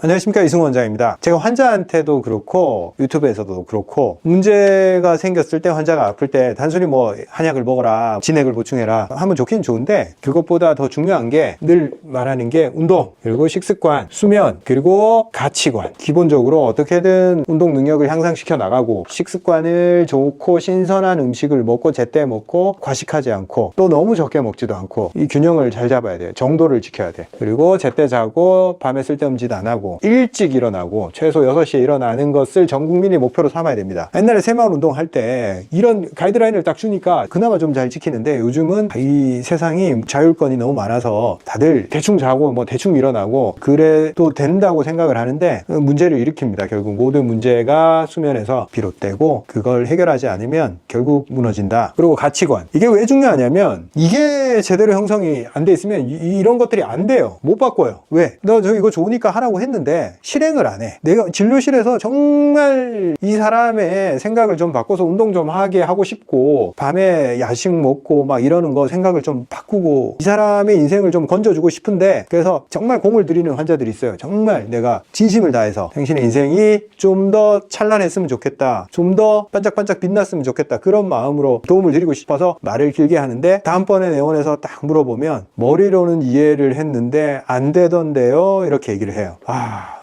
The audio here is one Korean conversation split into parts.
안녕하십니까, 이승우 원장입니다. 제가 환자한테도 그렇고 유튜브에서도 그렇고 문제가 생겼을 때, 환자가 아플 때 단순히 뭐 한약을 먹어라, 진액을 보충해라 하면 좋긴 좋은데, 그것보다 더 중요한 게 늘 말하는 게 운동, 그리고 식습관, 수면, 그리고 가치관. 기본적으로 어떻게든 운동 능력을 향상시켜 나가고, 식습관을 좋고 신선한 음식을 먹고 제때 먹고 과식하지 않고 또 너무 적게 먹지도 않고, 이 균형을 잘 잡아야 돼요. 정도를 지켜야 돼. 그리고 제때 자고 밤에 쓸데없는 짓 안 하고 일찍 일어나고, 최소 6시에 일어나는 것을 전 국민이 목표로 삼아야 됩니다. 옛날에 새마을 운동할 때 이런 가이드라인을 딱 주니까 그나마 좀 잘 지키는데, 요즘은 이 세상이 자율권이 너무 많아서 다들 대충 자고 뭐 대충 일어나고 그래도 된다고 생각을 하는데 문제를 일으킵니다. 결국 모든 문제가 수면에서 비롯되고, 그걸 해결하지 않으면 결국 무너진다. 그리고 가치관, 이게 왜 중요하냐면, 이게 제대로 형성이 안 돼 있으면 이런 것들이 안 돼요. 못 바꿔요. 왜? 너 저 이거 좋으니까 하라고 했는데 실행을 안 해. 내가 진료실에서 정말 이 사람의 생각을 좀 바꿔서 운동 좀 하게 하고 싶고, 밤에 야식 먹고 막 이러는 거 생각을 좀 바꾸고, 이 사람의 인생을 좀 건져주고 싶은데, 그래서 정말 공을 들이는 환자들이 있어요. 정말 내가 진심을 다해서 당신의 인생이 좀 더 찬란했으면 좋겠다, 좀 더 반짝반짝 빛났으면 좋겠다, 그런 마음으로 도움을 드리고 싶어서 말을 길게 하는데, 다음번에 내원에서 딱 물어보면 머리로는 이해를 했는데 안 되던데요, 이렇게 얘기를 해요.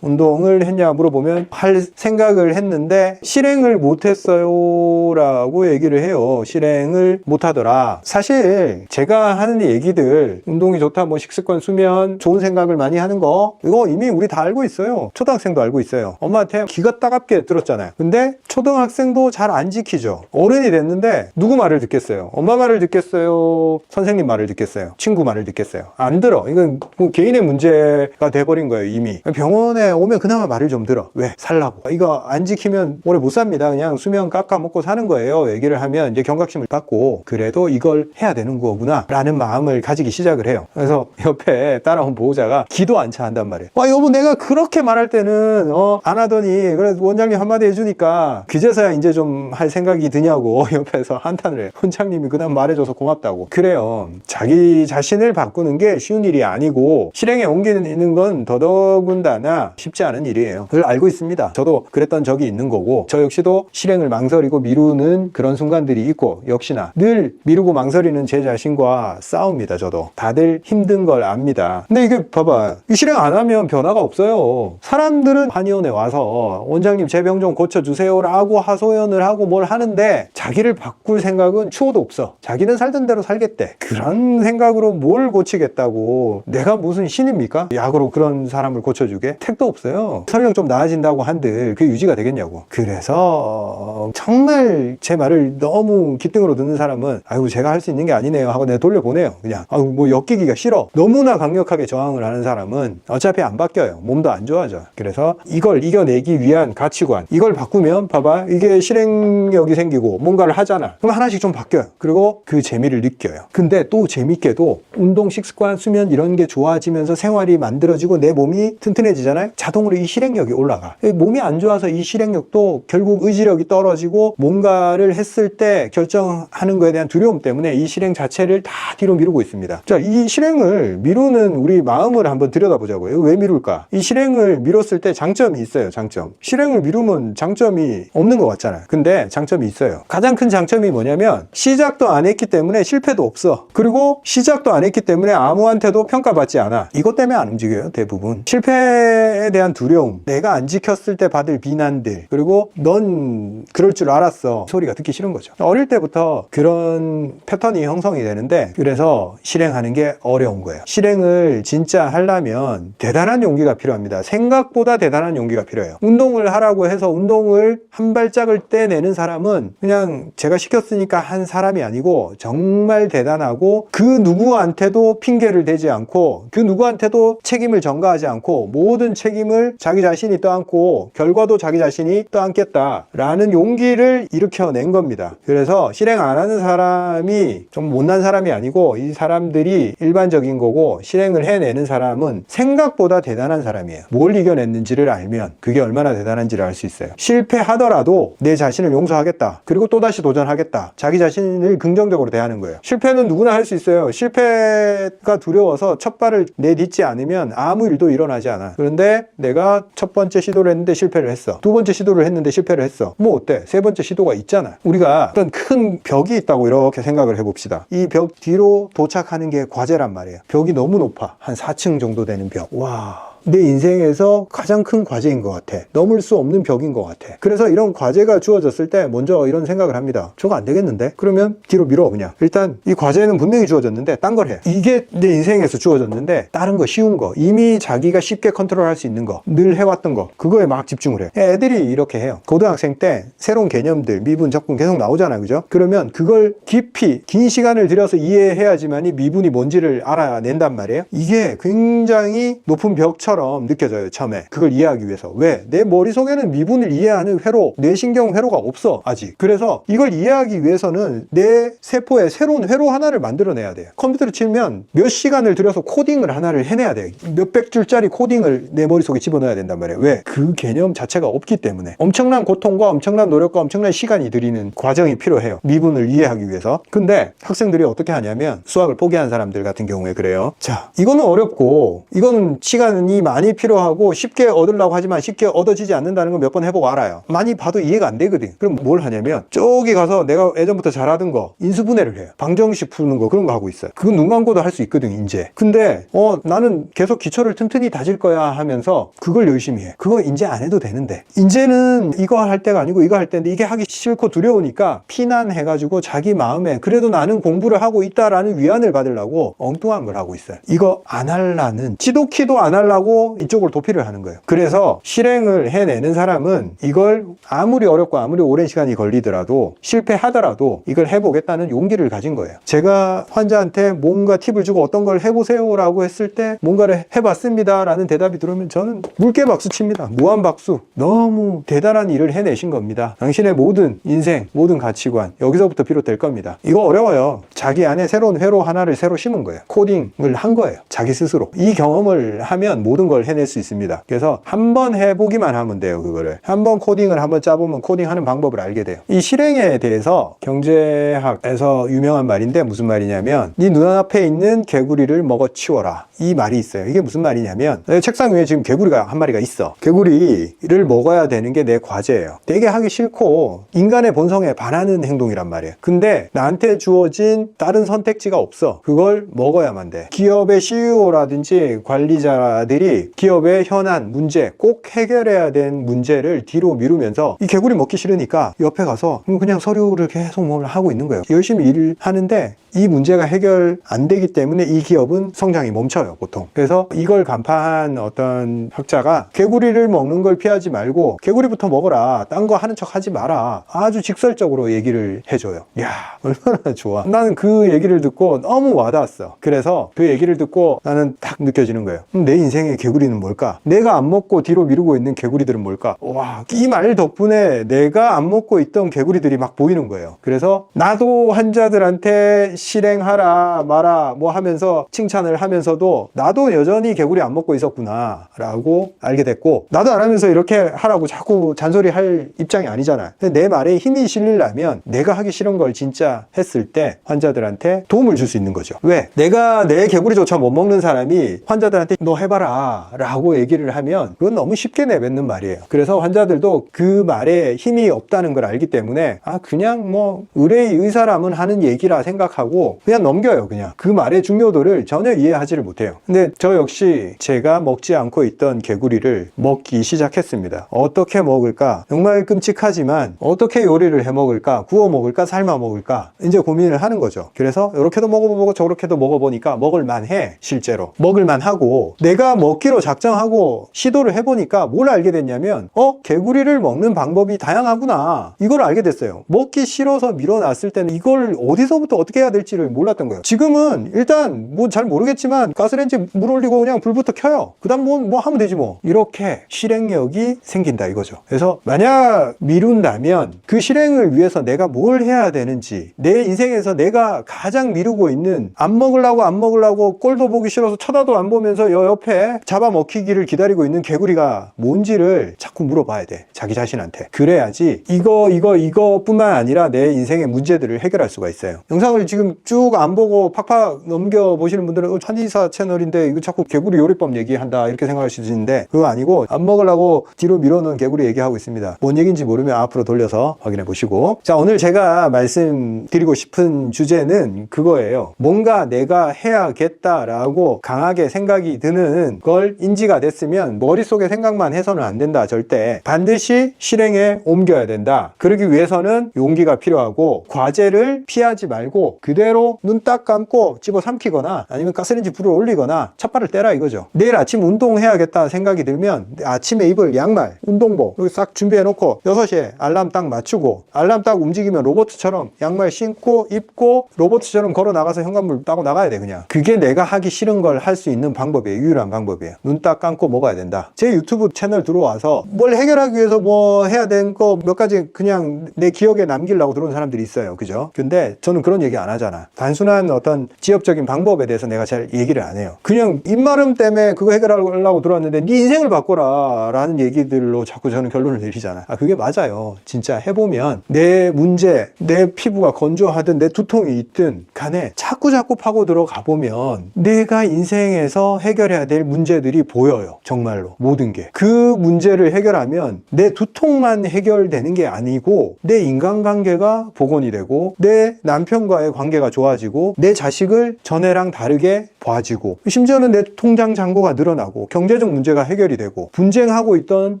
운동을 했냐 물어보면 할 생각을 했는데 실행을 못했어요 라고 얘기를 해요. 실행을 못하더라. 사실 제가 하는 얘기들, 운동이 좋다, 뭐 식습관, 수면, 좋은 생각을 많이 하는 거, 이거 이미 우리 다 알고 있어요. 초등학생도 알고 있어요. 엄마한테 기가 따갑게 들었잖아요. 근데 초등학생도 잘 안 지키죠. 어른이 됐는데 누구 말을 듣겠어요? 엄마 말을 듣겠어요? 선생님 말을 듣겠어요? 친구 말을 듣겠어요? 안 들어. 이건 개인의 문제가 돼버린 거예요. 이미 병원에 오면 그나마 말을 좀 들어. 왜? 살라고. 이거 안 지키면 오래 못 삽니다. 그냥 수면 깎아 먹고 사는 거예요. 얘기를 하면 이제 경각심을 받고, 그래도 이걸 해야 되는 거구나 라는 마음을 가지기 시작을 해요. 그래서 옆에 따라온 보호자가 기도 안 차 한단 말이에요. 여보, 내가 그렇게 말할 때는 안 하더니, 그래서 원장님 한마디 해주니까 그제서야 이제 좀 할 생각이 드냐고 옆에서 한탄을 해요. 원장님이 그다음 말해줘서 고맙다고. 그래요. 자기 자신을 바꾸는 게 쉬운 일이 아니고, 실행에 옮기는 건 더더군다나 쉽지 않은 일이에요. 그걸 알고 있습니다. 저도 그랬던 적이 있는 거고, 저 역시도 실행을 망설이고 미루는 그런 순간들이 있고, 역시나 늘 미루고 망설이는 제 자신과 싸웁니다. 저도 다들 힘든 걸 압니다. 근데 이게 봐봐, 이 실행 안 하면 변화가 없어요. 사람들은 한의원에 와서 원장님 제 병 좀 고쳐주세요 라고 하소연을 하고 뭘 하는데, 자기를 바꿀 생각은 추호도 없어. 자기는 살던 대로 살겠대. 그런 생각으로 뭘 고치겠다고, 내가 무슨 신입니까? 약으로 그런 사람을 고쳐주게? 택도 없어요. 설령 좀 나아진다고 한들 그게 유지가 되겠냐고. 그래서 정말 제 말을 너무 귓등으로 듣는 사람은 아이고, 제가 할 수 있는 게 아니네요 하고 내가 돌려보내요. 그냥 뭐 엮이기가 싫어. 너무나 강력하게 저항을 하는 사람은 어차피 안 바뀌어요. 몸도 안 좋아져. 그래서 이걸 이겨내기 위한 가치관, 이걸 바꾸면 봐봐, 이게 실행력이 생기고 뭔가를 하잖아. 그럼 하나씩 좀 바뀌어요. 그리고 그 재미를 느껴요. 근데 또 재밌게도 운동, 식습관, 수면 이런 게 좋아지면서 생활이 만들어지고 내 몸이 튼튼해지잖아요. 자동으로 이 실행력이 올라가. 몸이 안 좋아서 이 실행력도 결국 의지력이 떨어지고, 뭔가를 했을 때 결정하는 거에 대한 두려움 때문에 이 실행 자체를 다 뒤로 미루고 있습니다. 자, 이 실행을 미루는 우리 마음을 한번 들여다보자고요. 왜 미룰까? 이 실행을 미뤘을 때 장점이 있어요. 장점. 실행을 미루면 장점이 없는 것 같잖아요. 근데 장점이 있어요. 가장 큰 장점이 뭐냐면, 시작도 안 했기 때문에 실패도 없어. 그리고 시작도 안 했기 때문에 아무한테도 평가받지 않아. 이것 때문에 안 움직여요, 대부분. 실패에 대한 두려움, 내가 안 지켰을 때 받을 비난들, 그리고 넌 그럴 줄 알았어 소리가 듣기 싫은 거죠. 어릴 때부터 그런 패턴이 형성이 되는데, 그래서 실행하는 게 어려운 거예요. 실행을 진짜 하려면 대단한 용기가 필요합니다. 생각보다 대단한 용기가 필요해요. 운동을 하라고 해서 운동을 한 발짝을 떼내는 사람은 그냥 제가 시켰으니까 한 사람이 아니고, 정말 대단하고, 그 누구한테도 핑계를 대지 않고, 그 누구한테도 책임을 전가하지 않고, 모든 책임을 자기 자신이 떠안고 결과도 자기 자신이 떠안겠다라는 용기를 일으켜낸 겁니다. 그래서 실행 안 하는 사람이 좀 못난 사람이 아니고, 이 사람들이 일반적인 거고, 실행을 해내는 사람은 생각보다 대단한 사람이에요. 뭘 이겨냈는지를 알면 그게 얼마나 대단한지를 알 수 있어요. 실패하더라도 내 자신을 용서하겠다, 그리고 또다시 도전하겠다, 자기 자신을 긍정적으로 대하는 거예요. 실패는 누구나 할 수 있어요. 실패가 두려워서 첫 발을 내딛지 않으면 아무 일도 일어나지 않아. 그런데 그런데 내가 첫 번째 시도를 했는데 실패를 했어. 두 번째 시도를 했는데 실패를 했어. 뭐 어때? 세 번째 시도가 있잖아. 우리가 어떤 큰 벽이 있다고 이렇게 생각을 해봅시다. 이 벽 뒤로 도착하는 게 과제란 말이에요. 벽이 너무 높아. 한 4층 정도 되는 벽. 와. 내 인생에서 가장 큰 과제인 것 같아. 넘을 수 없는 벽인 것 같아. 그래서 이런 과제가 주어졌을 때 먼저 이런 생각을 합니다. 저거 안 되겠는데? 그러면 뒤로 밀어 그냥. 일단 이 과제는 분명히 주어졌는데 딴 걸 해. 이게 내 인생에서 주어졌는데 다른 거, 쉬운 거, 이미 자기가 쉽게 컨트롤할 수 있는 거, 늘 해왔던 거, 그거에 막 집중을 해. 애들이 이렇게 해요. 고등학생 때 새로운 개념들, 미분, 적분 계속 나오잖아요. 그죠? 그러면 그걸 깊이 긴 시간을 들여서 이해해야지만이 미분이 뭔지를 알아낸단 말이에요. 이게 굉장히 높은 벽처럼 느껴져요. 처음에 그걸 이해하기 위해서. 왜? 내 머릿속에는 미분을 이해하는 회로, 뇌신경 회로가 없어 아직. 그래서 이걸 이해하기 위해서는 내 세포에 새로운 회로 하나를 만들어내야 돼요. 컴퓨터를 치면 몇 시간을 들여서 코딩을 하나를 해내야 돼요. 몇백 줄짜리 코딩을 내 머릿속에 집어넣어야 된단 말이에요. 왜? 그 개념 자체가 없기 때문에. 엄청난 고통과 엄청난 노력과 엄청난 시간이 들이는 과정이 필요해요. 미분을 이해하기 위해서. 근데 학생들이 어떻게 하냐면, 수학을 포기한 사람들 같은 경우에 그래요. 자, 이거는 어렵고 이거는 시간이 많이 필요하고 쉽게 얻으려고 하지만 쉽게 얻어지지 않는다는 걸 몇 번 해보고 알아요. 많이 봐도 이해가 안 되거든. 그럼 뭘 하냐면 저기 가서 내가 예전부터 잘하던 거 인수분해를 해요. 방정식 푸는 거, 그런 거 하고 있어요. 그건 눈 감고도 할 수 있거든 이제. 근데 나는 계속 기초를 튼튼히 다질 거야 하면서 그걸 열심히 해. 그거 이제 안 해도 되는데, 이제는 이거 할 때가 아니고 이거 할 때인데 이게 하기 싫고 두려우니까 피난해가지고 자기 마음에 그래도 나는 공부를 하고 있다라는 위안을 받으려고 엉뚱한 걸 하고 있어요. 이거 안 하려는, 지도키도 안 하려고 이쪽을 도피를 하는 거예요. 그래서 실행을 해내는 사람은 이걸 아무리 어렵고 아무리 오랜 시간이 걸리더라도 실패하더라도 이걸 해보겠다는 용기를 가진 거예요. 제가 환자한테 뭔가 팁을 주고 어떤 걸 해보세요 라고 했을 때 뭔가를 해봤습니다 라는 대답이 들어오면 저는 물개 박수 칩니다. 무한 박수. 너무 대단한 일을 해내신 겁니다. 당신의 모든 인생, 모든 가치관 여기서부터 비롯될 겁니다. 이거 어려워요. 자기 안에 새로운 회로 하나를 새로 심은 거예요. 코딩을 한 거예요. 자기 스스로. 이 경험을 하면 모든 걸 해낼 수 있습니다. 그래서 한번 해보기만 하면 돼요. 그거를 한번 코딩을 한번 짜보면 코딩하는 방법을 알게 돼요. 이 실행에 대해서 경제학에서 유명한 말인데, 무슨 말이냐면 네 눈앞에 있는 개구리를 먹어치워라, 이 말이 있어요. 이게 무슨 말이냐면, 내 책상 위에 지금 개구리가 한 마리가 있어. 개구리를 먹어야 되는 게 내 과제예요. 되게 하기 싫고 인간의 본성에 반하는 행동이란 말이에요. 근데 나한테 주어진 다른 선택지가 없어. 그걸 먹어야만 돼. 기업의 CEO라든지 관리자들이 기업의 현안, 문제, 꼭 해결해야 된 문제를 뒤로 미루면서 이 개구리 먹기 싫으니까 옆에 가서 그냥 서류를 계속 뭘 하고 있는 거예요. 열심히 일을 하는데 이 문제가 해결 안 되기 때문에 이 기업은 성장이 멈춰요, 보통. 그래서 이걸 간파한 어떤 학자가 개구리를 먹는 걸 피하지 말고 개구리부터 먹어라, 딴 거 하는 척 하지 마라, 아주 직설적으로 얘기를 해줘요. 이야, 얼마나 좋아. 나는 그 얘기를 듣고 너무 와닿았어. 그래서 그 얘기를 듣고 나는 딱 느껴지는 거예요. 내 인생의 개구리는 뭘까? 내가 안 먹고 뒤로 미루고 있는 개구리들은 뭘까? 와, 이 말 덕분에 내가 안 먹고 있던 개구리들이 막 보이는 거예요. 그래서 나도 환자들한테 실행하라 마라 뭐 하면서 칭찬을 하면서도 나도 여전히 개구리 안 먹고 있었구나 라고 알게 됐고, 나도 안 하면서 이렇게 하라고 자꾸 잔소리할 입장이 아니잖아요. 근데 내 말에 힘이 실리려면 내가 하기 싫은 걸 진짜 했을 때 환자들한테 도움을 줄 수 있는 거죠. 왜? 내가 내 개구리조차 못 먹는 사람이 환자들한테 너 해봐라 라고 얘기를 하면 그건 너무 쉽게 내뱉는 말이에요. 그래서 환자들도 그 말에 힘이 없다는 걸 알기 때문에 그냥 뭐 의사라면 하는 얘기라 생각하고 그냥 넘겨요. 그냥 그 말의 중요도를 전혀 이해하지를 못해요. 근데 저 역시 제가 먹지 않고 있던 개구리를 먹기 시작했습니다. 어떻게 먹을까? 정말 끔찍하지만 어떻게 요리를 해 먹을까? 구워 먹을까? 삶아 먹을까? 이제 고민을 하는 거죠. 그래서 이렇게도 먹어보고 저렇게도 먹어보니까 먹을만해. 실제로 먹을만하고, 내가 먹기로 작정하고 시도를 해보니까 뭘 알게 됐냐면 개구리를 먹는 방법이 다양하구나, 이걸 알게 됐어요. 먹기 싫어서 밀어놨을 때는 이걸 어디서부터 어떻게 해야 될지를 몰랐던 거예요. 지금은 일단 뭐 잘 모르겠지만 가스레인지 물 올리고 그냥 불부터 켜요. 그 다음 뭐 하면 되지 뭐. 이렇게 실행력이 생긴다 이거죠. 그래서 만약 미룬다면 그 실행을 위해서 내가 뭘 해야 되는지, 내 인생에서 내가 가장 미루고 있는, 안 먹으려고 꼴도 보기 싫어서 쳐다도 안 보면서 옆에 잡아먹히기를 기다리고 있는 개구리가 뭔지를 자꾸 물어봐야 돼. 자기 자신한테. 그래야지 이거뿐만 아니라 내 인생의 문제들을 해결할 수가 있어요. 영상을 지금 쭉 안 보고 팍팍 넘겨보시는 분들은 천지사 채널인데 이거 자꾸 개구리 요리법 얘기한다 이렇게 생각할 수 있는데 그거 아니고 안 먹으려고 뒤로 밀어놓은 개구리 얘기하고 있습니다. 뭔 얘기인지 모르면 앞으로 돌려서 확인해 보시고. 자, 오늘 제가 말씀드리고 싶은 주제는 그거예요. 뭔가 내가 해야겠다라고 강하게 생각이 드는 걸 인지가 됐으면 머릿속에 생각만 해서는 안 된다. 절대. 반드시 실행에 옮겨야 된다. 그러기 위해서는 용기가 필요하고 과제를 피하지 말고 그대로 눈 딱 감고 집어 삼키거나 아니면 가스레인지 불을 올리거나 찻발을 떼라 이거죠. 내일 아침 운동해야겠다 생각이 들면 아침에 입을 양말, 운동복 여기 싹 준비해 놓고 6시에 알람 딱 맞추고 알람 딱 움직이면 로봇처럼 양말 신고 입고 로봇처럼 걸어 나가서 현관문 따고 나가야 돼. 그냥 그게 내가 하기 싫은 걸 할 수 있는 방법이에요. 유일한 방법이에요. 눈 딱 감고 먹어야 된다. 제 유튜브 채널 들어와서 뭘 해결하기 위해서 뭐 해야 되는 거 몇 가지 그냥 내 기억에 남기려고 들어온 사람들이 있어요. 그죠? 근데 저는 그런 얘기 안 하잖아. 단순한 어떤 지엽적인 방법에 대해서 내가 잘 얘기를 안 해요. 그냥 입마름 때문에 그거 해결하려고 들어왔는데 네 인생을 바꿔라 라는 얘기들로 자꾸 저는 결론을 내리잖아. 그게 맞아요. 진짜 해보면 내 문제, 내 피부가 건조하든 내 두통이 있든 간에 자꾸 파고 들어가 보면 내가 인생에서 해결해야 될 문제들이 보여요. 정말로 모든 게. 그 문제를 해결하면 내 두통만 해결되는 게 아니고 내 인간관계가 복원이 되고 내 남편과의 관계가 좋아지고 내 자식을 전에랑 다르게 봐지고 심지어는 내 통장 잔고가 늘어나고 경제적 문제가 해결이 되고 분쟁하고 있던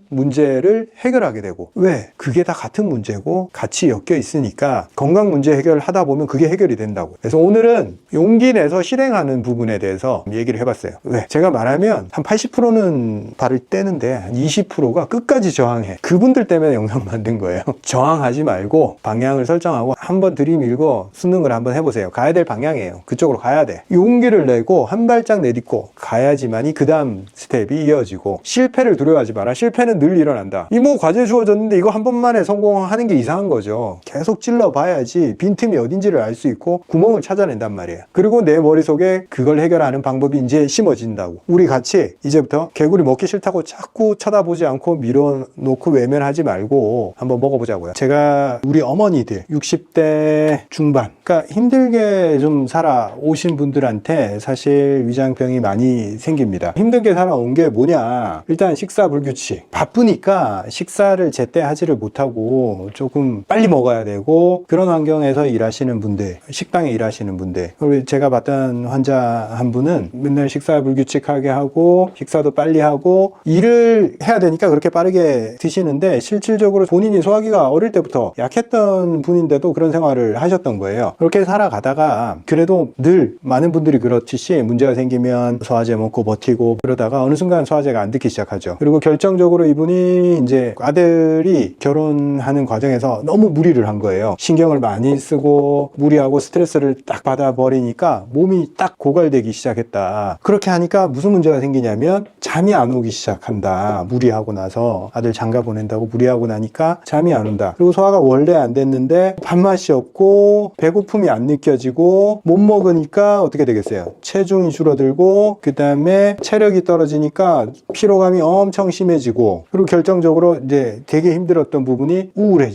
문제를 해결하게 되고 왜? 그게 다 같은 문제고 같이 엮여 있으니까 건강 문제 해결하다 보면 그게 해결이 된다고. 그래서 오늘은 용기 내서 실행하는 부분에 대해서 얘기를 해봤어요. 왜? 제가 말하면 한 80%는 발을 떼는데 한 20%가 끝까지 저항해. 그분들 때문에 영상 만든 거예요. 저항하지 말고 방향을 설정하고 한번 들이밀고 수능을 한번 해보세요. 가야 될 방향이에요. 그쪽으로 가야 돼. 용기를 내고 한 발짝 내딛고 가야지만이 그 다음 스텝이 이어지고 실패를 두려워하지 마라. 실패는 늘 일어난다. 이 뭐 과제 주어졌는데 이거 한 번만에 성공하는 게 이상한 거죠. 계속 찔러봐야지 빈틈이 어딘지를 알 수 있고 구멍을 찾아낸단 말이에요. 그리고 내 머릿속에 그걸 해결하는 방법이 이제 심어진다고. 우리 같이 이제부터 개구리 먹기 싫다고 자꾸 쳐다보지 않고 밀어놓고 외면하지 말고 한번 먹어보자고요. 제가 우리 어머니들 60대 중반 그러니까 힘들게 좀 살아오신 분들한테 사실 위장병이 많이 생깁니다. 힘들게 살아온 게 뭐냐, 일단 식사 불규칙, 바쁘니까 식사를 제때 하지를 못하고 조금 빨리 먹어야 되고 그런 환경에서 일하시는 분들, 식당에 일하시는 분들, 그리고 제가 봤던 환자 한 분은 맨날 식사 불규칙하게 하고 식사도 빨리 하고 일을 해야 되니까 그렇게 빠르게 드시는데 실질적으로 본인이 소화기가 어릴 때부터 약했던 분인데도 그런 생활을 하셨던 거예요. 그렇게 살아가다가 그래도 늘 많은 분들이 그렇듯이 문제가 생기면 소화제 먹고 버티고 그러다가 어느 순간 소화제가 안 듣기 시작하죠. 그리고 결정적으로 이분이 이제 아들이 결혼하는 과정에서 너무 무리를 한 거예요. 신경을 많이 쓰고 무리하고 스트레스를 딱 받아버리니까 몸이 딱 고갈되기 시작했다. 그렇게 하니까 무슨 문제가 생기냐면 잠이 안 오기 시작한다. 무리하고 나서 아들 장가 보낸다고 무리하고 나니까 잠이 안 온다. 그리고 소화가 원래 안 됐는데 밥맛이 없고 배고픔이 안 느껴지고 못 먹으니까 어떻게 되겠어요? 체중이 줄어들고 그 다음에 체력이 떨어지니까 피로감이 엄청 심해지고 그리고 결정적으로 이제 되게 힘들었던 부분이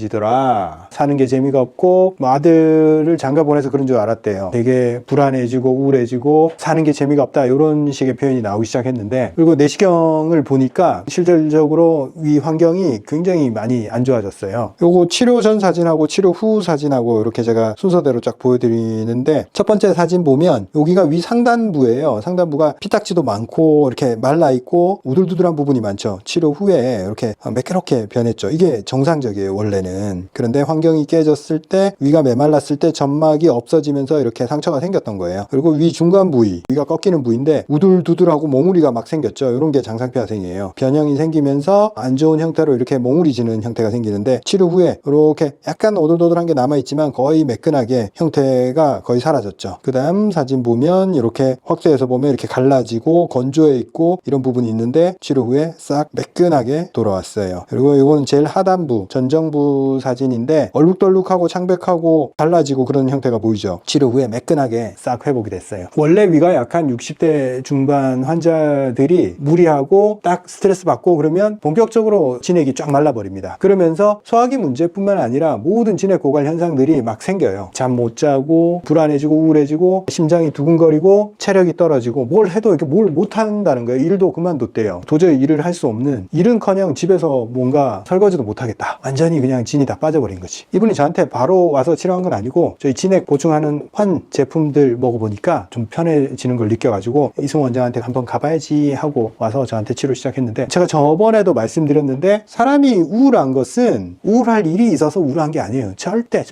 우울해지더라. 사는 게 재미가 없고 뭐 아들을 장가 보내서 그런 줄 알았대요. 되게 불안해지고 우울해지고 사는 게 재미가 없다 이런 식의 표현이 나오기 시작했는데 그리고 내시경을 보니까 실질적으로 위 환경이 굉장히 많이 안 좋아졌어요. 요거 치료 전 사진하고 치료 후 사진하고 이렇게 제가 순서대로 쫙 보여드리는데 첫 번째 사진 보면 여기가 위 상단부예요. 상단부가 피딱지도 많고 이렇게 말라있고 우들두들한 부분이 많죠. 치료 후에 이렇게 매끄럽게 변했죠. 이게 정상적이에요 원래는. 그런데 환경이 깨졌을 때 위가 메말랐을 때 점막이 없어지면서 이렇게 상처가 생겼던 거예요. 그리고 위 중간 부위, 위가 꺾이는 부위인데 우들두들하고 몽우리가 막 생겼죠. 이런 게 장상피화생이에요. 변형이 생기면서 안 좋은 형태로 이렇게 몽우리지는 형태가 생기는데 치료 후에 이렇게 약간 오돌도돌한 게 남아있지만 거의 매끈하게 형태가 거의 사라졌죠. 그 다음 사진 보면 이렇게 확대해서 보면 이렇게 갈라지고 건조해 있고 이런 부분이 있는데 치료 후에 싹 매끈하게 돌아왔어요. 그리고 이건 제일 하단부 전정부 사진인데 얼룩덜룩하고 창백하고 갈라지고 그런 형태가 보이죠. 치료 후에 매끈하게 싹 회복이 됐어요. 원래 위가 약한 60대 중반 환자 환자들이 무리하고 딱 스트레스 받고 그러면 본격적으로 진액이 쫙 말라버립니다. 그러면서 소화기 문제뿐만 아니라 모든 진액 고갈 현상들이 막 생겨요. 잠 못 자고 불안해지고 우울해지고 심장이 두근거리고 체력이 떨어지고 뭘 해도 이렇게 뭘 못한다는 거예요. 일도 그만뒀대요. 도저히 일을 할 수 없는, 일은커녕 집에서 뭔가 설거지도 못하겠다. 완전히 그냥 진이 다 빠져버린 거지. 이분이 저한테 바로 와서 치료한 건 아니고 저희 진액 보충하는 환 제품들 먹어보니까 좀 편해지는 걸 느껴가지고 이승우 원장한테 한번 가봐야지 하고 와서 저한테 치료 시작했는데, 제가 저번에도 말씀드렸는데 사람이 우울한 것은 우울할 일이 있어서 우울한 게 아니에요. 절대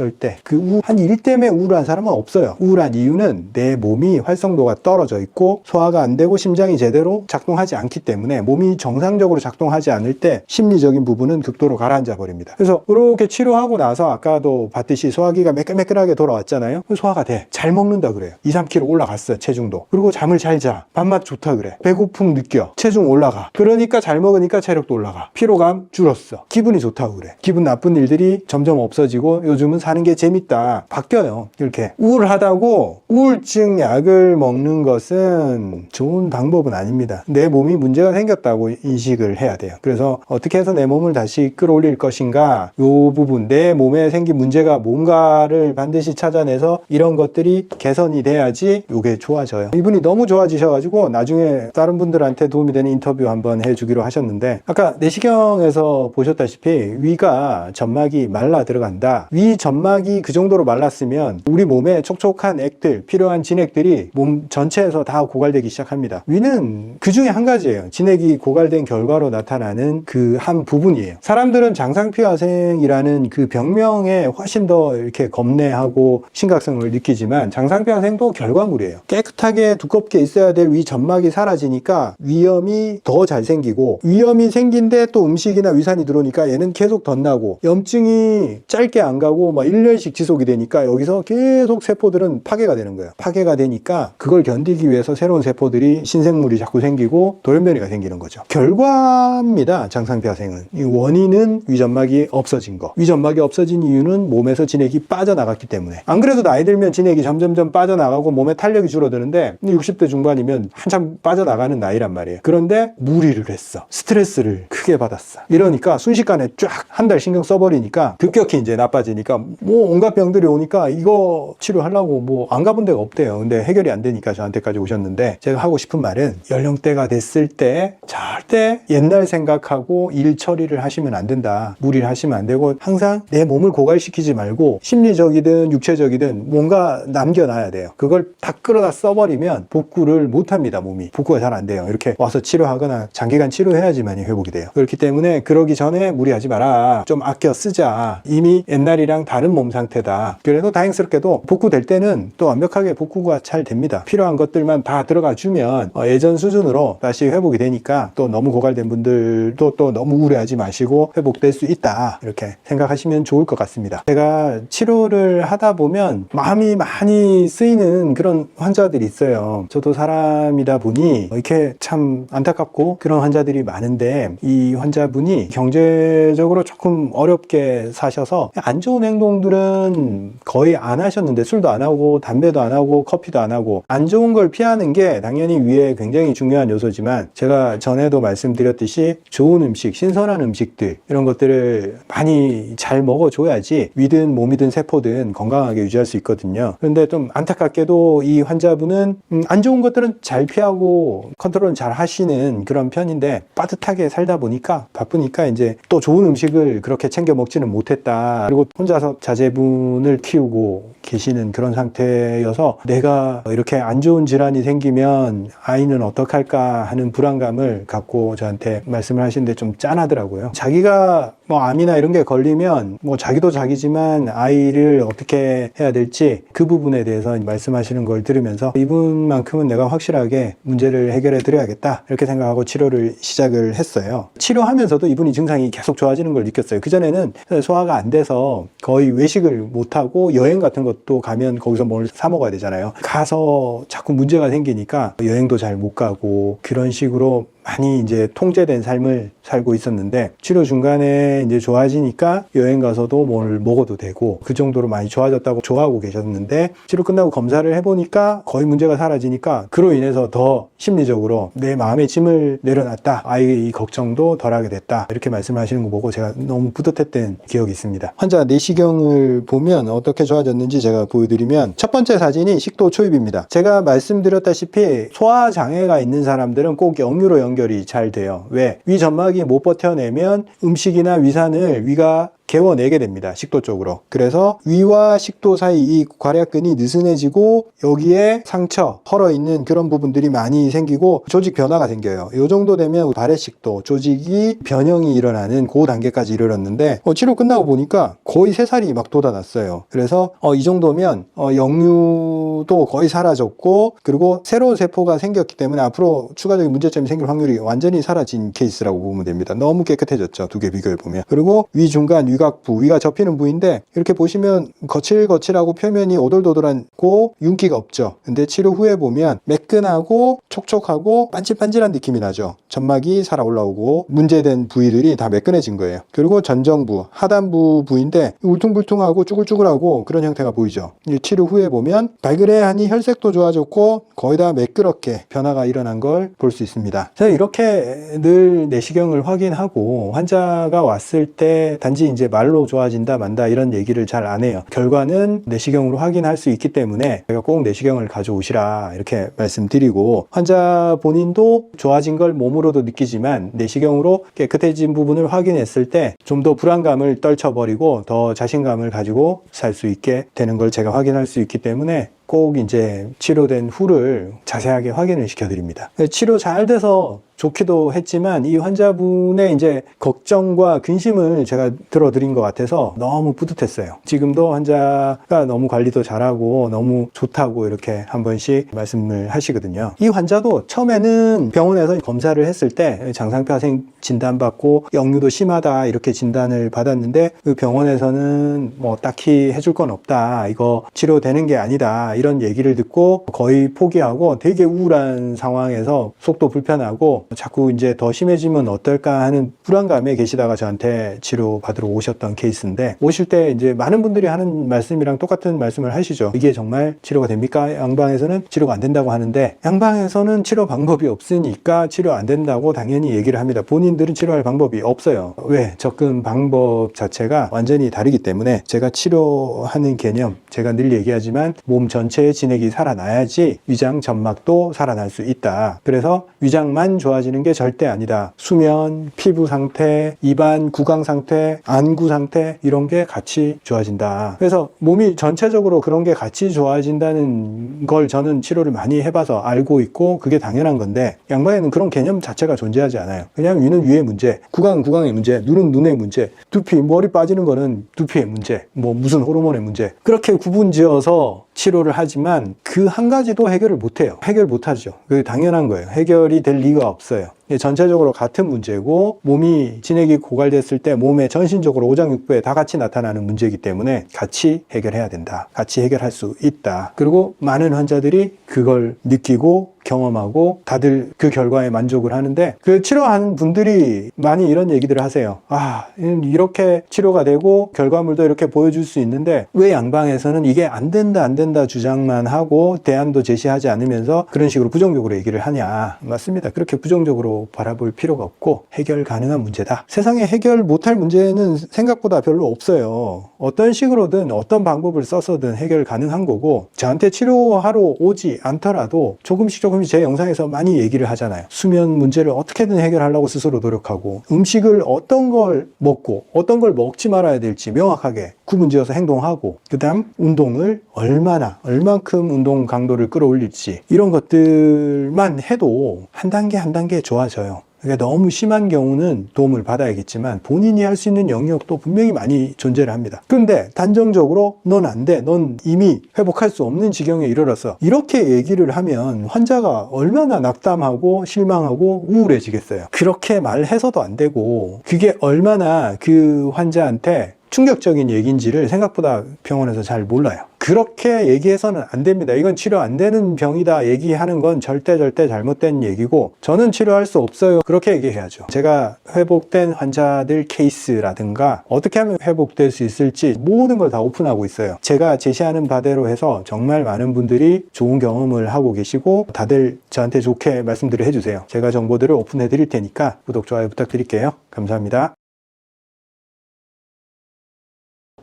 그 우울한 일 때문에 우울한 사람은 없어요. 우울한 이유는 내 몸이 활성도가 떨어져 있고 소화가 안 되고 심장이 제대로 작동하지 않기 때문에, 몸이 정상적으로 작동하지 않을 때 심리적인 부분은 극도로 가라앉아 버립니다. 그래서 이렇게 치료하고 나서 아까도 봤듯이 소화기가 매끌매끌하게 돌아왔잖아요. 소화가 돼. 잘 먹는다 그래요. 2, 3kg 올라갔어요. 체중도. 그리고 잠을 잘 자. 밥맛 좋다 그래. 배고픔 느껴. 체중 올라가. 그러니까 잘 먹으니까 체력도 올라가. 피로감 줄었어. 기분이 좋다고 그래. 기분 나쁜 일들이 점점 없어지고 요즘은 사는 게 재밌다. 바뀌어요. 이렇게. 우울하다고 우울증 약을 먹는 것은 좋은 방법은 아닙니다. 내 몸이 문제가 생겼다고 인식을 해야 돼요. 그래서 어떻게 해서 내 몸을 다시 끌어올릴 것인가, 요 부분, 내 몸에 생긴 문제가 뭔가를 반드시 찾아내서 이런 것들이 개선이 돼야지 요게 좋아져요. 이분이 너무 좋아지셔가지고 나중에 다른 분들한테 도움이 되는 인터뷰 한번 해주기로 하셨는데, 아까 내시경에서 보셨다시피 위가 점막이 말라 들어간다. 위 점막이 그 정도로 말랐으면 우리 몸에 촉촉한 액들, 필요한 진액들이 몸 전체에서 다 고갈되기 시작합니다. 위는 그 중에 한 가지예요. 진액이 고갈된 결과로 나타나는 그 한 부분이에요. 사람들은 장상피화생이라는 그 병명에 훨씬 더 이렇게 겁내하고 심각성을 느끼지만, 장상피화생도 결과물이에요. 깨끗하게 두껍게 있어야 될 위 점막이 사라지니까 위염이 더 잘 생기고, 위염이 생긴데 또 음식이나 위산이 들어오니까 얘는 계속 덧나고, 염증이 짧게 안 가고 막 1년씩 지속이 되니까 여기서 계속 세포들은 파괴가 되는 거예요. 파괴가 되니까 그걸 견디기 위해서 새로운 세포들이, 신생물이 자꾸 생기고 돌연변이가 생기는 거죠. 결과입니다. 장상피화생은. 이 원인은 위점막이 없어진 거. 위점막이 없어진 이유는 몸에서 진액이 빠져나갔기 때문에. 안 그래도 나이 들면 진액이 점점점 빠져나가고 몸에 탄력이 줄어드는데 60대 중반이면 한참 빠져나가는 나이란 말이에요. 그런데 무리를 했어. 스트레스를 크게 받았어. 이러니까 순식간에 쫙 한 달 신경 써버리니까 급격히 이제 나빠지니까 뭐 온갖 병들이 오니까 이거 치료하려고 뭐 안 가본 데가 없대요. 근데 해결이 안 되니까 저한테까지 오셨는데, 제가 하고 싶은 말은 연령대가 됐을 때 절대 옛날 생각하고 일 처리를 하시면 안 된다. 무리를 하시면 안 되고 항상 내 몸을 고갈시키지 말고 심리적이든 육체적이든 뭔가 남겨놔야 돼요. 그걸 다 끌어다 써버리면 복구를 못합니다. 몸이. 복구가 잘 안 돼요. 이렇게 와서 치료하거나 장기간 치료해야지만이 회복이 돼요. 그렇기 때문에 그러기 전에 무리하지 마라. 좀 아껴 쓰자. 이미 옛날이랑 다른 몸 상태다. 그래도 다행스럽게도 복구될 때는 또 완벽하게 복구가 잘 됩니다. 필요한 것들만 다 들어가 주면 예전 수준으로 다시 회복이 되니까, 또 너무 고갈된 분들도 또 너무 우려하지 마시고 회복될 수 있다. 이렇게 생각하시면 좋을 것 같습니다. 제가 치료를 하다 보면 마음이 많이 쓰이는 그런 환자들이 있어요. 저도 사람이다 보니 이렇게 참 안타깝고 그런 환자들이 많은데, 이 환자분이 경제적으로 조금 어렵게 사셔서 안 좋은 행동들은 거의 안 하셨는데, 술도 안 하고 담배도 안 하고 커피도 안 하고, 안 좋은 걸 피하는 게 당연히 위에 굉장히 중요한 요소지만, 제가 전에도 말씀드렸듯이 좋은 음식, 신선한 음식들, 이런 것들을 많이 잘 먹어줘야지 위든 몸이든 세포든 건강하게 유지할 수 있거든요. 그런데 좀 안타깝게도 이 환자분은 안 좋은 것들은 잘 피하고 컨트롤 잘 하시는 그런 편인데, 빠듯하게 살다 보니까 바쁘니까 이제 또 좋은 음식을 그렇게 챙겨 먹지는 못했다. 그리고 혼자서 자제분을 키우고 계시는 그런 상태여서, 내가 이렇게 안 좋은 질환이 생기면 아이는 어떡할까 하는 불안감을 갖고 저한테 말씀을 하시는데 좀 짠하더라고요. 자기가 뭐 암이나 이런 게 걸리면 뭐 자기도 자기지만 아이를 어떻게 해야 될지 그 부분에 대해서 말씀하시는 걸 들으면서, 이분만큼은 내가 확실하게 문제를 해결해 드려야겠다 이렇게 생각하고 치료를 시작을 했어요. 치료하면서도 이분이 증상이 계속 좋아지는 걸 느꼈어요. 그전에는 소화가 안 돼서 거의 외식을 못하고, 여행 같은 것도 가면 거기서 뭘 사 먹어야 되잖아요. 가서 자꾸 문제가 생기니까 여행도 잘 못 가고 그런 식으로 많이 이제 통제된 삶을 살고 있었는데 치료 중간에 이제 좋아지니까 여행 가서도 뭘 먹어도 되고 그 정도로 많이 좋아졌다고 좋아하고 계셨는데 치료 끝나고 검사를 해보니까 거의 문제가 사라지니까 그로 인해서 더 심리적으로 내 마음의 짐을 내려놨다. 아이의 걱정도 덜하게 됐다. 이렇게 말씀하시는 거 보고 제가 너무 뿌듯했던 기억이 있습니다. 환자 내시경을 보면 어떻게 좋아졌는지 제가 보여드리면 첫 번째 사진이 식도 초입입니다. 제가 말씀드렸다시피 소화장애가 있는 사람들은 꼭 역류로 연결이 잘 돼요. 왜? 위 점막이 못 버텨내면 음식이나 위산을 위가 개워내게 됩니다. 식도 쪽으로. 그래서 위와 식도 사이 이 괄약근이 느슨해지고 여기에 상처, 헐어있는 그런 부분들이 많이 생기고 조직 변화가 생겨요. 이 정도 되면 발해식도, 조직이 변형이 일어나는 그 단계까지 이르렀는데 치료 끝나고 보니까 거의 3살이 막 돋아났어요. 그래서 이 정도면 역류도 거의 사라졌고 그리고 새로운 세포가 생겼기 때문에 앞으로 추가적인 문제점이 생길 확률이 완전히 사라진 케이스라고 보면 됩니다. 너무 깨끗해졌죠. 두 개 비교해 보면. 그리고 위 중간 위각부, 위가 접히는 부위인데 이렇게 보시면 거칠거칠하고 표면이 오돌도돌하고 윤기가 없죠. 근데 치료 후에 보면 매끈하고 촉촉하고 반질반질한 느낌이 나죠. 점막이 살아 올라오고 문제된 부위들이 다 매끈해진 거예요. 그리고 전정부, 하단부 부위인데 울퉁불퉁하고 쭈글쭈글하고 그런 형태가 보이죠. 치료 후에 보면 발그레하니 혈색도 좋아졌고 거의 다 매끄럽게 변화가 일어난 걸 볼 수 있습니다. 제가 이렇게 늘 내시경을 확인하고 환자가 왔을 때 단지 이제 말로 좋아진다 만다 이런 얘기를 잘 안 해요. 결과는 내시경으로 확인할 수 있기 때문에 제가 꼭 내시경을 가져오시라 이렇게 말씀드리고 환자 본인도 좋아진 걸 몸으로도 느끼지만 내시경으로 깨끗해진 부분을 확인했을 때 좀 더 불안감을 떨쳐버리고 더 자신감을 가지고 살 수 있게 되는 걸 제가 확인할 수 있기 때문에 꼭 이제 치료된 후를 자세하게 확인을 시켜드립니다. 치료 잘 돼서 좋기도 했지만 이 환자분의 이제 걱정과 근심을 제가 들어드린 것 같아서 너무 뿌듯했어요. 지금도 환자가 너무 관리도 잘하고 너무 좋다고 이렇게 한 번씩 말씀을 하시거든요. 이 환자도 처음에는 병원에서 검사를 했을 때 장상폐하생 진단받고 역류도 심하다 이렇게 진단을 받았는데 그 병원에서는 뭐 딱히 해줄 건 없다. 이거 치료되는 게 아니다. 이런 얘기를 듣고 거의 포기하고 되게 우울한 상황에서 속도 불편하고 자꾸 이제 더 심해지면 어떨까 하는 불안감에 계시다가 저한테 치료 받으러 오셨던 케이스인데 오실 때 이제 많은 분들이 하는 말씀이랑 똑같은 말씀을 하시죠. 이게 정말 치료가 됩니까? 양방에서는 치료가 안 된다고 하는데 양방에서는 치료 방법이 없으니까 치료 안 된다고 당연히 얘기를 합니다. 본인들은 치료할 방법이 없어요. 왜? 접근 방법 자체가 완전히 다르기 때문에 제가 치료하는 개념 제가 늘 얘기하지만 몸 전체의 진액이 살아나야지 위장 점막도 살아날 수 있다. 그래서 위장만 좋아지는 게 절대 아니다. 수면, 피부 상태, 입안 구강 상태, 안구 상태 이런 게 같이 좋아진다. 그래서 몸이 전체적으로 그런 게 같이 좋아진다는 걸 저는 치료를 많이 해봐서 알고 있고 그게 당연한 건데 양방에는 그런 개념 자체가 존재하지 않아요. 그냥 위는 위의 문제, 구강은 구강의 문제, 눈은 눈의 문제, 두피, 머리 빠지는 거는 두피의 문제, 뭐 무슨 호르몬의 문제 그렇게 구분지어서 치료를 하지만 그 한 가지도 해결을 못해요. 해결 못하죠. 그게 당연한 거예요. 해결이 될 리가 없어요. 전체적으로 같은 문제고 몸이 진액이 고갈됐을 때 몸에 전신적으로 오장육부에 다 같이 나타나는 문제이기 때문에 같이 해결해야 된다. 같이 해결할 수 있다. 그리고 많은 환자들이 그걸 느끼고 경험하고 다들 그 결과에 만족을 하는데 그 치료하는 분들이 많이 이런 얘기들을 하세요. 아, 이렇게 치료가 되고 결과물도 이렇게 보여줄 수 있는데 왜 양방에서는 이게 안 된다 주장만 하고 대안도 제시하지 않으면서 그런 식으로 부정적으로 얘기를 하냐. 맞습니다. 그렇게 부정적으로 바라볼 필요가 없고 해결 가능한 문제다. 세상에 해결 못할 문제는 생각보다 별로 없어요. 어떤 식으로든 어떤 방법을 써서든 해결 가능한 거고 저한테 치료하러 오지 않더라도 조금씩 제 영상에서 많이 얘기를 하잖아요. 수면 문제를 어떻게든 해결하려고 스스로 노력하고 음식을 어떤 걸 먹고 어떤 걸 먹지 말아야 될지 명확하게 구분지어서 행동하고 그 다음 운동을 얼만큼 운동 강도를 끌어올릴지 이런 것들만 해도 한 단계 한 단계 좋아져요. 그러니까 너무 심한 경우는 도움을 받아야겠지만 본인이 할 수 있는 영역도 분명히 많이 존재를 합니다. 근데 단정적으로 넌 안 돼. 넌 이미 회복할 수 없는 지경에 이르렀어. 이렇게 얘기를 하면 환자가 얼마나 낙담하고 실망하고 우울해지겠어요. 그렇게 말해서도 안 되고 그게 얼마나 그 환자한테 충격적인 얘기인지를 생각보다 병원에서 잘 몰라요. 그렇게 얘기해서는 안 됩니다. 이건 치료 안 되는 병이다 얘기하는 건 절대 잘못된 얘기고, 저는 치료할 수 없어요 그렇게 얘기해야죠. 제가 회복된 환자들 케이스라든가 어떻게 하면 회복될 수 있을지 모든 걸 다 오픈하고 있어요. 제가 제시하는 바대로 해서 정말 많은 분들이 좋은 경험을 하고 계시고, 다들 저한테 좋게 말씀들을 해주세요. 제가 정보들을 오픈해 드릴 테니까 구독, 좋아요 부탁드릴게요. 감사합니다.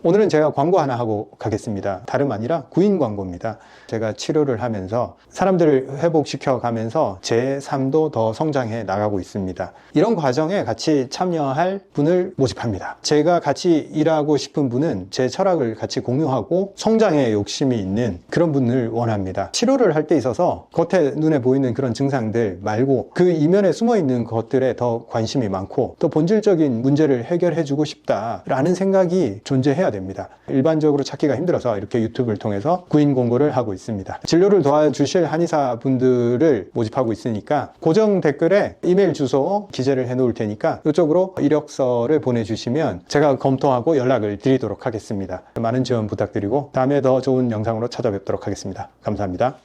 오늘은 제가 광고 하나 하고 가겠습니다. 다름 아니라 구인 광고입니다. 제가 치료를 하면서 사람들을 회복시켜 가면서 제 삶도 더 성장해 나가고 있습니다. 이런 과정에 같이 참여할 분을 모집합니다. 제가 같이 일하고 싶은 분은 제 철학을 같이 공유하고 성장에 욕심이 있는 그런 분을 원합니다. 치료를 할 때 있어서 겉에 눈에 보이는 그런 증상들 말고 그 이면에 숨어 있는 것들에 더 관심이 많고, 또 본질적인 문제를 해결해 주고 싶다라는 생각이 존재해야 됩니다. 일반적으로 찾기가 힘들어서 이렇게 유튜브를 통해서 구인 공고를 하고 있습니다. 진료를 도와주실 한의사 분들을 모집하고 있으니까 고정 댓글에 이메일 주소 기재를 해 놓을 테니까 이쪽으로 이력서를 보내주시면 제가 검토하고 연락을 드리도록 하겠습니다. 많은 지원 부탁드리고 다음에 더 좋은 영상으로 찾아뵙도록 하겠습니다. 감사합니다.